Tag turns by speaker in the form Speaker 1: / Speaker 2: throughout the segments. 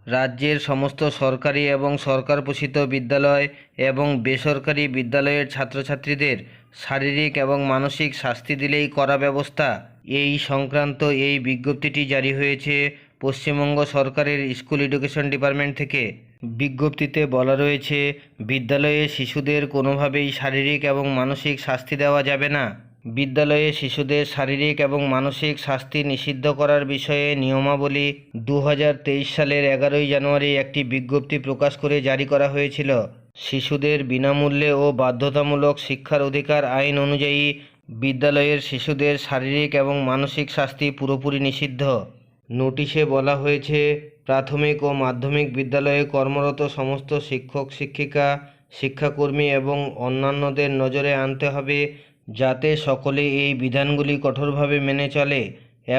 Speaker 1: রাজ্যের সমস্ত সরকারি এবং সরকার পোষিত বিদ্যালয় এবং বেসরকারি বিদ্যালয়ের ছাত্রছাত্রীদের শারীরিক এবং মানসিক শাস্তি দিলেই কড়া ব্যবস্থা, এই সংক্রান্ত এই বিজ্ঞপ্তিটি জারি হয়েছে পশ্চিমবঙ্গ সরকারের স্কুল এডুকেশন ডিপার্টমেন্ট থেকে। বিজ্ঞপ্তিতে বলা রয়েছে, বিদ্যালয়ে শিশুদের কোনোভাবেই শারীরিক এবং মানসিক শাস্তি দেওয়া যাবে না। বিদ্যালয়ে শিশুদের শারীরিক এবং মানসিক শাস্তি নিষিদ্ধ করার বিষয়ে নিয়মাবলী 2023 সালের 11ই জানুয়ারি একটি বিজ্ঞপ্তি প্রকাশ করে জারি করা হয়েছিল। শিশুদের বিনামূল্যে ও বাধ্যতামূলক শিক্ষার অধিকার আইন অনুযায়ী বিদ্যালয়ের শিশুদের শারীরিক এবং মানসিক শাস্তি পুরোপুরি নিষিদ্ধ। নোটিশে বলা হয়েছে, প্রাথমিক ও মাধ্যমিক বিদ্যালয়ে কর্মরত সমস্ত শিক্ষক শিক্ষিকা, শিক্ষাকর্মী এবং অন্যান্যদের নজরে আনতে হবে যাতে সকলে এই বিধানগুলি কঠোরভাবে মেনে চলে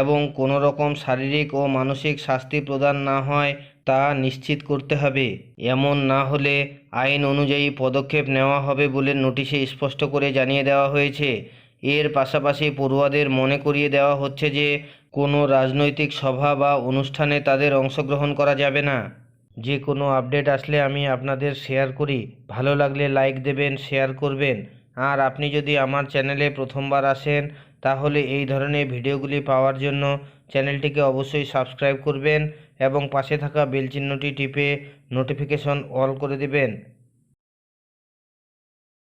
Speaker 1: এবং কোনো রকম শারীরিক ও মানসিক শাস্তি প্রদান না হয় তা নিশ্চিত করতে হবে। এমন না হলে আইন অনুযায়ী পদক্ষেপ নেওয়া হবে বলে নোটিশে স্পষ্ট করে জানিয়ে দেওয়া হয়েছে। এর পাশাপাশি পড়ুয়াদের মনে করিয়ে দেওয়া হচ্ছে যে কোনো রাজনৈতিক সভা বা অনুষ্ঠানে তাদের অংশগ্রহণ করা যাবে না। যে কোনো আপডেট আসলে আমি আপনাদের শেয়ার করি। ভালো লাগলে লাইক দেবেন, শেয়ার করবেন। আর আপনি যদি আমার চ্যানেলে প্রথমবার আসেন তাহলে এই ধরনের ভিডিওগুলি পাওয়ার জন্য চ্যানেলটিকে অবশ্যই সাবস্ক্রাইব করবেন এবং পাশে থাকা বেল চিহ্নটি টিপে নোটিফিকেশন অল করে দেবেন।